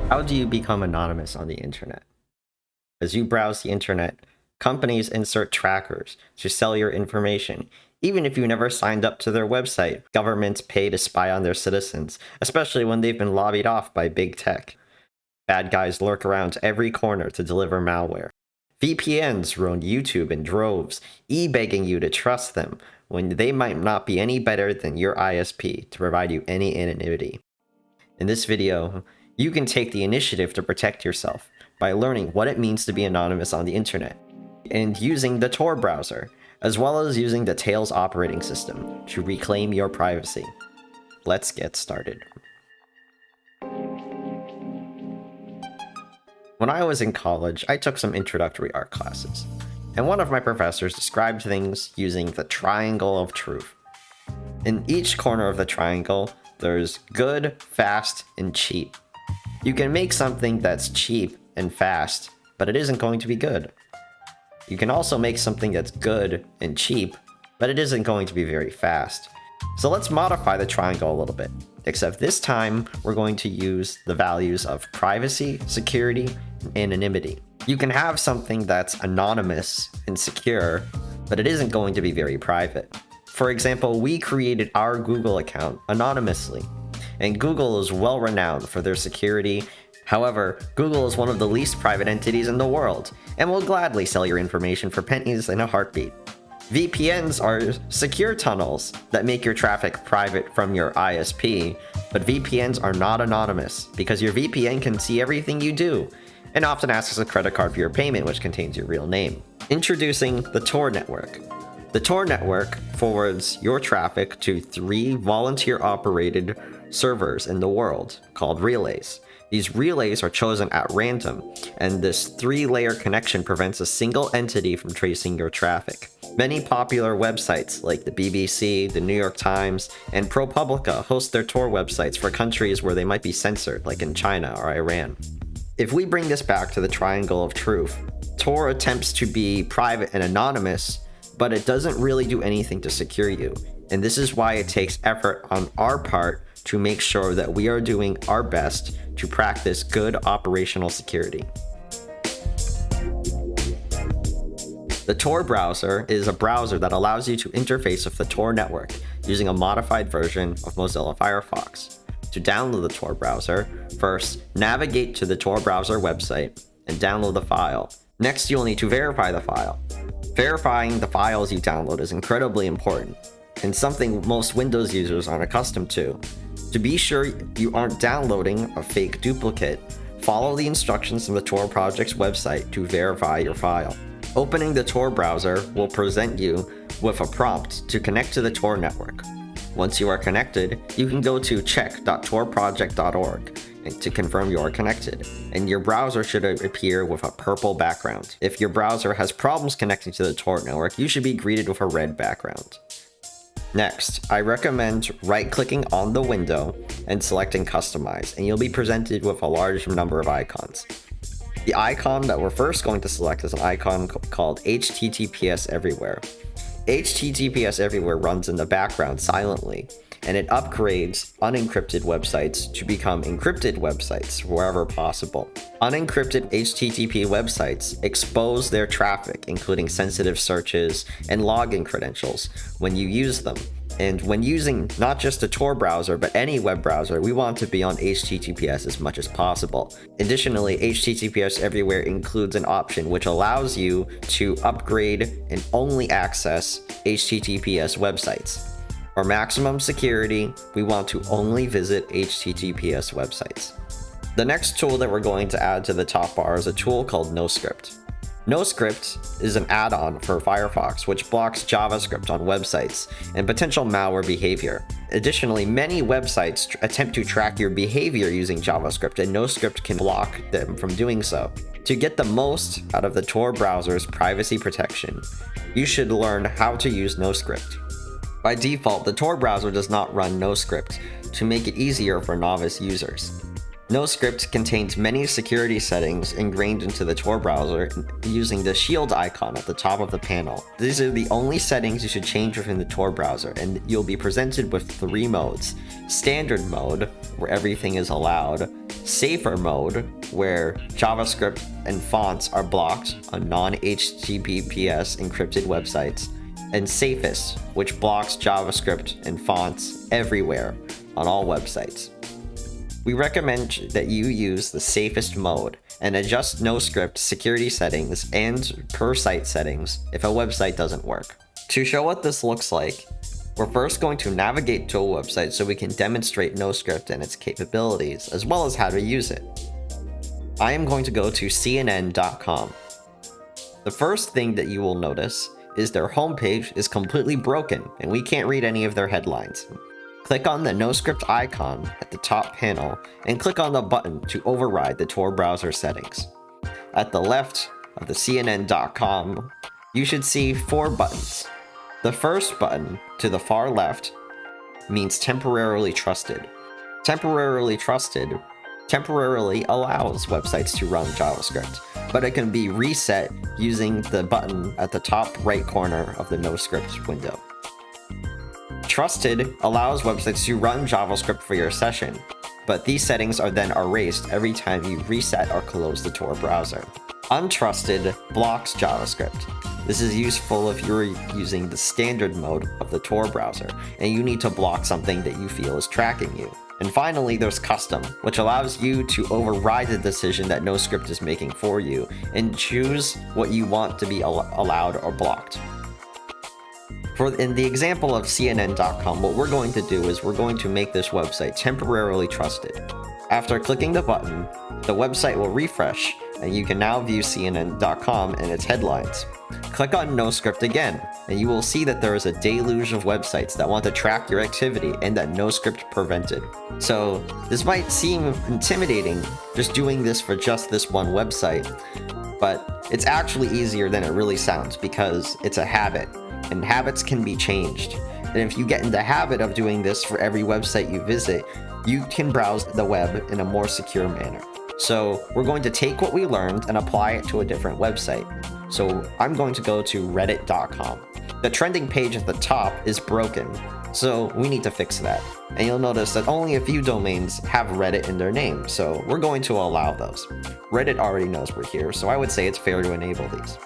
How do you become anonymous on the internet? As you browse the internet, companies insert trackers to sell your information. Even if you never signed up to their website, governments pay to spy on their citizens, especially when they've been lobbied off by big tech. Bad guys lurk around every corner to deliver malware. VPNs ruin YouTube in droves, begging you to trust them when they might not be any better than your ISP to provide you any anonymity. In this video, you can take the initiative to protect yourself by learning what it means to be anonymous on the internet and using the Tor browser, as well as using the Tails operating system to reclaim your privacy. Let's get started. When I was in college, I took some introductory art classes, and one of my professors described things using the triangle of truth. In each corner of the triangle, there's good, fast, and cheap. You can make something that's cheap and fast, but it isn't going to be good. You can also make something that's good and cheap, but it isn't going to be very fast. So let's modify the triangle a little bit, except this time we're going to use the values of privacy, security, and anonymity. You can have something that's anonymous and secure, but it isn't going to be very private. For example, we created our Google account anonymously, and Google is well renowned for their security. However, Google is one of the least private entities in the world, and will gladly sell your information for pennies in a heartbeat. VPNs are secure tunnels that make your traffic private from your ISP, but VPNs are not anonymous because your VPN can see everything you do, and often asks a credit card for your payment, which contains your real name. Introducing the Tor network. The Tor network forwards your traffic to 3 volunteer-operated servers in the world called relays. These relays are chosen at random, and this 3-layer connection prevents a single entity from tracing your traffic. Many popular websites like the BBC, the New York Times, and ProPublica host their Tor websites for countries where they might be censored, like in China or Iran. If we bring this back to the triangle of truth, Tor attempts to be private and anonymous, but it doesn't really do anything to secure you. And this is why it takes effort on our part to make sure that we are doing our best to practice good operational security. The Tor browser is a browser that allows you to interface with the Tor network using a modified version of Mozilla Firefox. To download the Tor browser, first navigate to the Tor browser website and download the file. Next, you'll need to verify the file. Verifying the files you download is incredibly important, and something most Windows users aren't accustomed to. To be sure you aren't downloading a fake duplicate, follow the instructions from the Tor Project's website to verify your file. Opening the Tor browser will present you with a prompt to connect to the Tor network. Once you are connected, you can go to check.torproject.org to confirm you are connected, and your browser should appear with a purple background. If your browser has problems connecting to the Tor network, you should be greeted with a red background. Next, I recommend right-clicking on the window and selecting Customize, and you'll be presented with a large number of icons. The icon that we're first going to select is an icon called HTTPS Everywhere. HTTPS Everywhere runs in the background silently, and it upgrades unencrypted websites to become encrypted websites wherever possible. Unencrypted HTTP websites expose their traffic, including sensitive searches and login credentials, when you use them. And when using not just a Tor browser, but any web browser, we want to be on HTTPS as much as possible. Additionally, HTTPS Everywhere includes an option which allows you to upgrade and only access HTTPS websites. For maximum security, we want to only visit HTTPS websites. The next tool that we're going to add to the top bar is a tool called NoScript. NoScript is an add-on for Firefox which blocks JavaScript on websites and potential malware behavior. Additionally, many websites attempt to track your behavior using JavaScript, and NoScript can block them from doing so. To get the most out of the Tor browser's privacy protection, you should learn how to use NoScript. By default, the Tor browser does not run NoScript to make it easier for novice users. NoScript contains many security settings ingrained into the Tor browser using the shield icon at the top of the panel. These are the only settings you should change within the Tor browser, and you'll be presented with 3 modes. Standard mode, where everything is allowed. Safer mode, where JavaScript and fonts are blocked on non-HTTPS encrypted websites, and Safest, which blocks JavaScript and fonts everywhere on all websites. We recommend that you use the safest mode and adjust NoScript security settings and per site settings if a website doesn't work. To show what this looks like, we're first going to navigate to a website so we can demonstrate NoScript and its capabilities, as well as how to use it. I am going to go to CNN.com. The first thing that you will notice is their homepage is completely broken and we can't read any of their headlines. Click on the NoScript icon at the top panel and click on the button to override the Tor browser settings. At the left of the CNN.com, you should see 4 buttons. The first button to the far left means temporarily trusted. Temporarily trusted temporarily allows websites to run JavaScript, but it can be reset using the button at the top right corner of the NoScript window. Trusted allows websites to run JavaScript for your session, but these settings are then erased every time you reset or close the Tor browser. Untrusted blocks JavaScript. This is useful if you're using the standard mode of the Tor browser and you need to block something that you feel is tracking you. And finally, there's custom, which allows you to override the decision that NoScript is making for you and choose what you want to be allowed or blocked. In the example of CNN.com, what we're going to do is we're going to make this website temporarily trusted. After clicking the button, the website will refresh and you can now view CNN.com and its headlines. Click on NoScript again, and you will see that there is a deluge of websites that want to track your activity and that NoScript prevented. So this might seem intimidating, just doing this for just this one website, but it's actually easier than it really sounds because it's a habit, and habits can be changed. And if you get in the habit of doing this for every website you visit, you can browse the web in a more secure manner. So we're going to take what we learned and apply it to a different website. So I'm going to go to reddit.com. The trending page at the top is broken, so we need to fix that. And you'll notice that only a few domains have Reddit in their name, so we're going to allow those. Reddit already knows we're here, so I would say it's fair to enable these.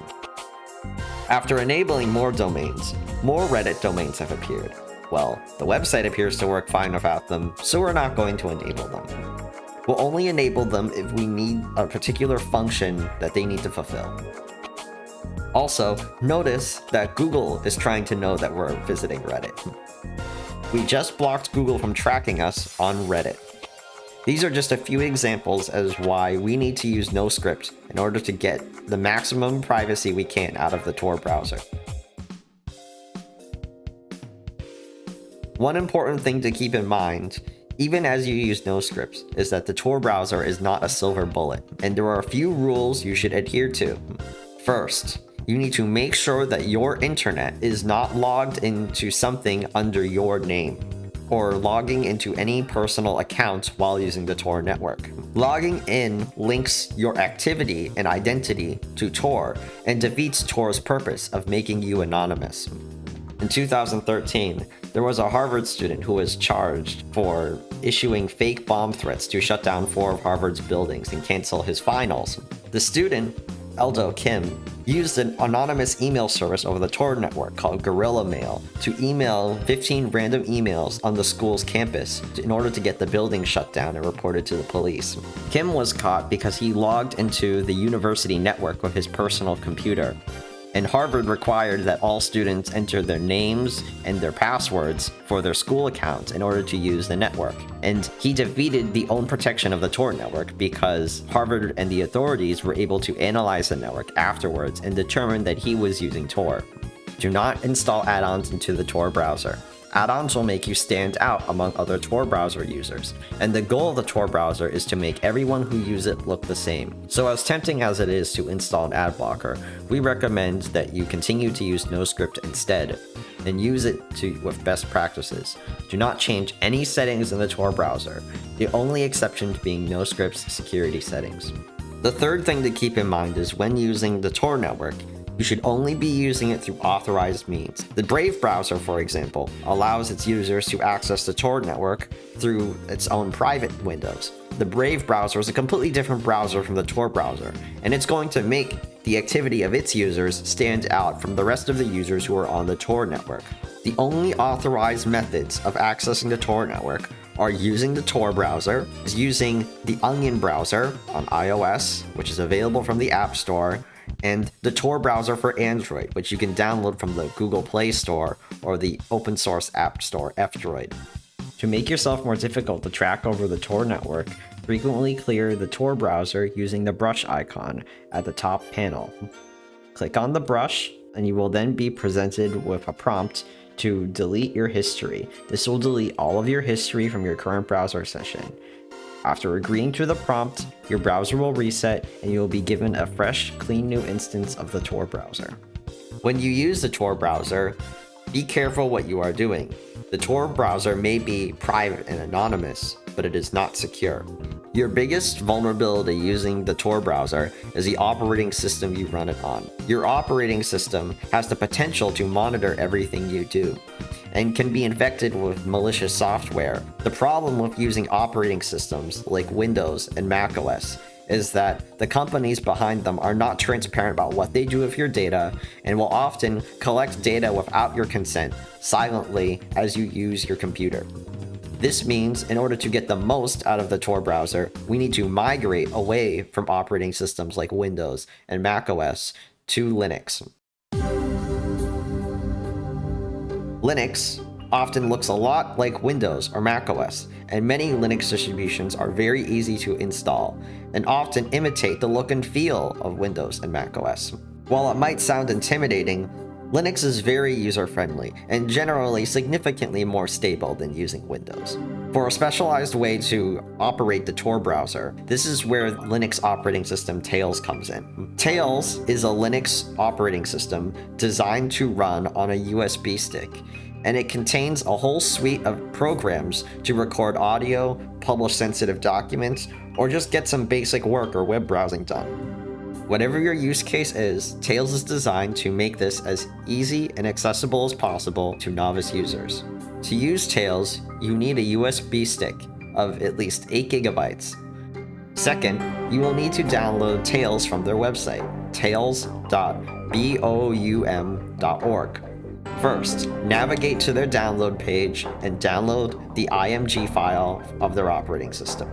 After enabling more domains, more Reddit domains have appeared. Well, the website appears to work fine without them, so we're not going to enable them. We'll only enable them if we need a particular function that they need to fulfill. Also, notice that Google is trying to know that we're visiting Reddit. We just blocked Google from tracking us on Reddit. These are just a few examples as why we need to use NoScript in order to get the maximum privacy we can out of the Tor browser. One important thing to keep in mind, even as you use NoScript, is that the Tor browser is not a silver bullet, and there are a few rules you should adhere to. First, you need to make sure that your internet is not logged into something under your name, or logging into any personal account while using the Tor network. Logging in links your activity and identity to Tor and defeats Tor's purpose of making you anonymous. In 2013, there was a Harvard student who was charged for issuing fake bomb threats to shut down 4 of Harvard's buildings and cancel his finals. The student, Eldo Kim, used an anonymous email service over the Tor network called Guerrilla Mail to email 15 random emails on the school's campus in order to get the building shut down and reported to the police. Kim was caught because he logged into the university network with his personal computer, and Harvard required that all students enter their names and their passwords for their school accounts in order to use the network. And he defeated the own protection of the Tor network because Harvard and the authorities were able to analyze the network afterwards and determine that he was using Tor. Do not install add-ons into the Tor browser. Add-ons will make you stand out among other Tor browser users, and the goal of the Tor browser is to make everyone who uses it look the same. So as tempting as it is to install an ad blocker, we recommend that you continue to use NoScript instead, and use it with best practices. Do not change any settings in the Tor browser, the only exception being NoScript's security settings. The third thing to keep in mind is when using the Tor network, you should only be using it through authorized means. The Brave browser, for example, allows its users to access the Tor network through its own private windows. the Brave browser is a completely different browser from the Tor browser, and it's going to make the activity of its users stand out from the rest of the users who are on the Tor network. The only authorized methods of accessing the Tor network are using the Tor browser, using the Onion browser on iOS, which is available from the App Store, and the Tor browser for Android, which you can download from the Google Play Store or the open source App Store, F-Droid. To make yourself more difficult to track over the Tor network, frequently clear the Tor browser using the brush icon at the top panel. Click on the brush, and you will then be presented with a prompt to delete your history. This will delete all of your history from your current browser session. After agreeing to the prompt, your browser will reset and you will be given a fresh, clean new instance of the Tor browser. When you use the Tor browser, be careful what you are doing. The Tor browser may be private and anonymous, but it is not secure. Your biggest vulnerability using the Tor browser is the operating system you run it on. Your operating system has the potential to monitor everything you do and can be infected with malicious software. The problem with using operating systems like Windows and macOS is that the companies behind them are not transparent about what they do with your data and will often collect data without your consent silently as you use your computer. This means in order to get the most out of the Tor browser, we need to migrate away from operating systems like Windows and macOS to Linux. Linux often looks a lot like Windows or macOS, and many Linux distributions are very easy to install and often imitate the look and feel of Windows and macOS. While it might sound intimidating, Linux is very user-friendly and generally significantly more stable than using Windows. For a specialized way to operate the Tor browser, this is where Linux operating system Tails comes in. Tails is a Linux operating system designed to run on a USB stick, and it contains a whole suite of programs to record audio, publish sensitive documents, or just get some basic work or web browsing done. Whatever your use case is, Tails is designed to make this as easy and accessible as possible to novice users. To use Tails, you need a USB stick of at least 8 gigabytes. Second, you will need to download Tails from their website, tails.boum.org. First, navigate to their download page and download the IMG file of their operating system.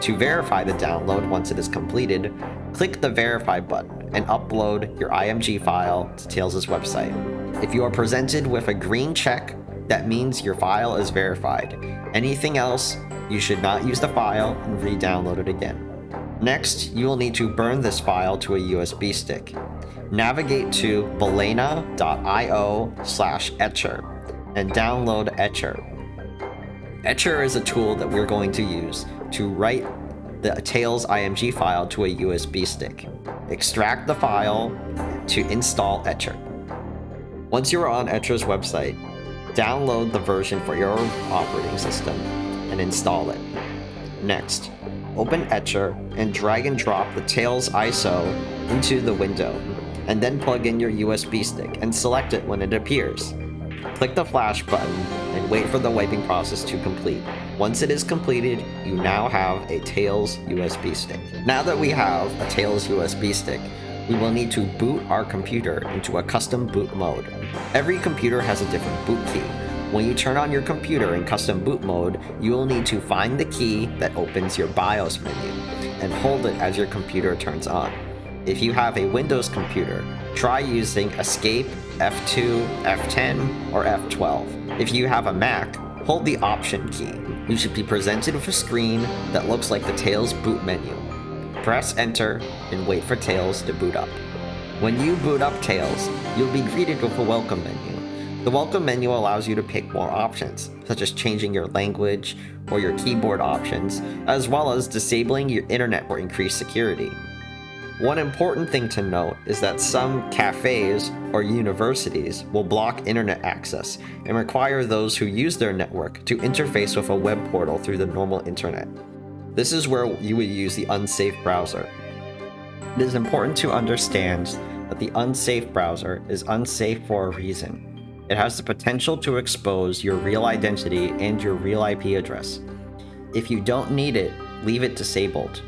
To verify the download once it is completed, click the Verify button and upload your IMG file to Tails' website. If you are presented with a green check, that means your file is verified. Anything else, you should not use the file and re-download it again. Next, you will need to burn this file to a USB stick. Navigate to balena.io/etcher and download Etcher. Etcher is a tool that we're going to use to write the Tails IMG file to a USB stick. Extract the file to install Etcher. Once you are on Etcher's website, download the version for your operating system and install it. Next, open Etcher and drag and drop the Tails ISO into the window, and then plug in your USB stick and select it when it appears. Click the flash button and wait for the wiping process to complete. Once it is completed, you now have a Tails USB stick. Now that we have a Tails USB stick, we will need to boot our computer into a custom boot mode. Every computer has a different boot key. When you turn on your computer in custom boot mode, you will need to find the key that opens your BIOS menu and hold it as your computer turns on. If you have a Windows computer, try using Escape, F2, F10, or F12. If you have a Mac, hold the Option key. You should be presented with a screen that looks like the Tails boot menu. Press Enter and wait for Tails to boot up. When you boot up Tails, you'll be greeted with a welcome menu. The welcome menu allows you to pick more options, such as changing your language or your keyboard options, as well as disabling your internet for increased security. One important thing to note is that some cafes or universities will block internet access and require those who use their network to interface with a web portal through the normal internet. This is where you would use the unsafe browser. It is important to understand that the unsafe browser is unsafe for a reason. It has the potential to expose your real identity and your real IP address. If you don't need it, leave it disabled.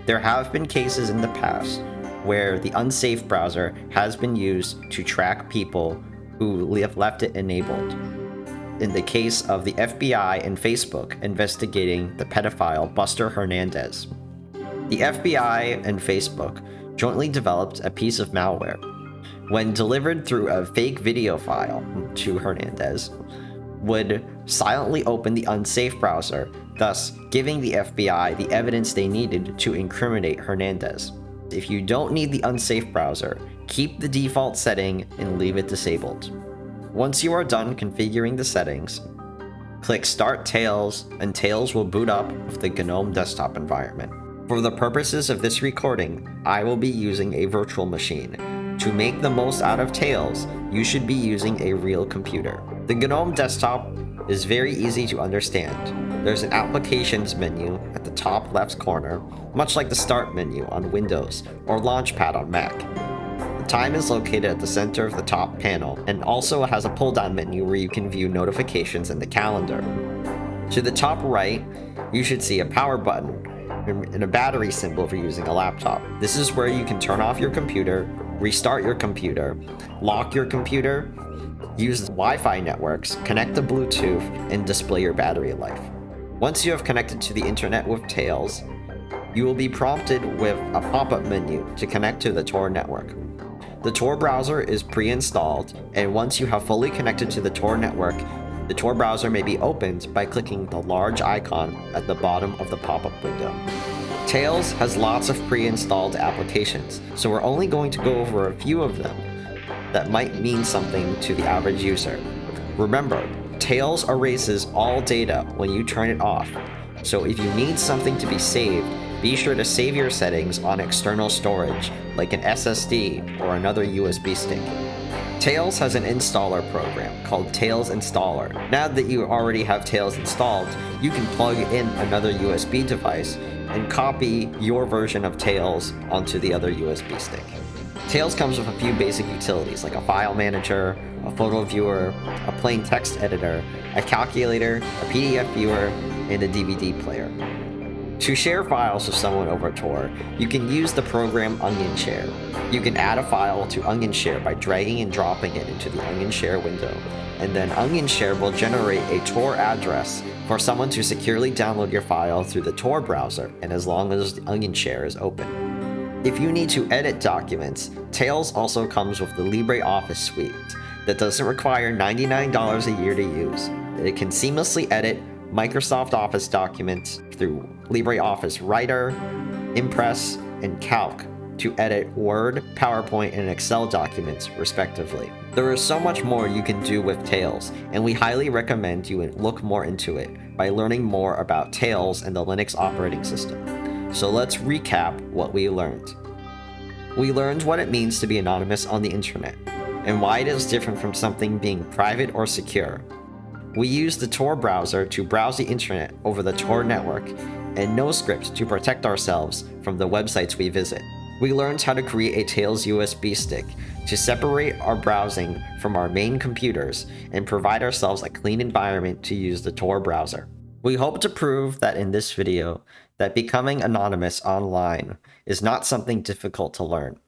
There have been cases in the past where the unsafe browser has been used to track people who have left it enabled. In the case of the FBI and Facebook investigating the pedophile Buster Hernandez. The FBI and Facebook jointly developed a piece of malware. When delivered through a fake video file to Hernandez, would silently open the unsafe browser, thus giving the FBI the evidence they needed to incriminate Hernandez. If you don't need the unsafe browser, keep the default setting and leave it disabled. Once you are done configuring the settings, click Start Tails and Tails will boot up with the GNOME desktop environment. For the purposes of this recording, I will be using a virtual machine. To make the most out of Tails, you should be using a real computer. The GNOME desktop is very easy to understand. There's an Applications menu at the top left corner, much like the Start menu on Windows or Launchpad on Mac. The time is located at the center of the top panel and also has a pull-down menu where you can view notifications in the calendar. To the top right, you should see a power button and a battery symbol for using a laptop. This is where you can turn off your computer, restart your computer, lock your computer, use Wi-Fi networks, connect to Bluetooth, and display your battery life. Once you have connected to the internet with Tails, you will be prompted with a pop-up menu to connect to the Tor network. The Tor browser is pre-installed, and once you have fully connected to the Tor network, the Tor browser may be opened by clicking the large icon at the bottom of the pop-up window. Tails has lots of pre-installed applications, so we're only going to go over a few of them that might mean something to the average user. Remember, Tails erases all data when you turn it off, so if you need something to be saved, be sure to save your settings on external storage, like an SSD or another USB stick. Tails has an installer program called Tails Installer. Now that you already have Tails installed, you can plug in another USB device and copy your version of Tails onto the other USB stick. Tails comes with a few basic utilities like a file manager, a photo viewer, a plain text editor, a calculator, a PDF viewer, and a DVD player. To share files with someone over Tor, you can use the program OnionShare. You can add a file to OnionShare by dragging and dropping it into the OnionShare window, and then OnionShare will generate a Tor address for someone to securely download your file through the Tor browser, and as long as the OnionShare is open. If you need to edit documents, Tails also comes with the LibreOffice suite that doesn't require $99 a year to use. It can seamlessly edit Microsoft Office documents through LibreOffice Writer, Impress, and Calc to edit Word, PowerPoint, and Excel documents, respectively. There is so much more you can do with Tails, and we highly recommend you look more into it by learning more about Tails and the Linux operating system. So let's recap what we learned. We learned what it means to be anonymous on the internet, and why it is different from something being private or secure. We use the Tor browser to browse the internet over the Tor network, and NoScript to protect ourselves from the websites we visit. We learned how to create a Tails USB stick to separate our browsing from our main computers and provide ourselves a clean environment to use the Tor browser. We hope to prove that in this video that becoming anonymous online is not something difficult to learn.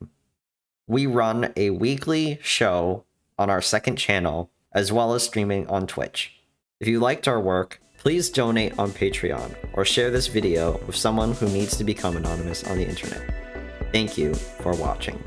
We run a weekly show on our second channel, as well as streaming on Twitch. If you liked our work, please donate on Patreon or share this video with someone who needs to become anonymous on the internet. Thank you for watching.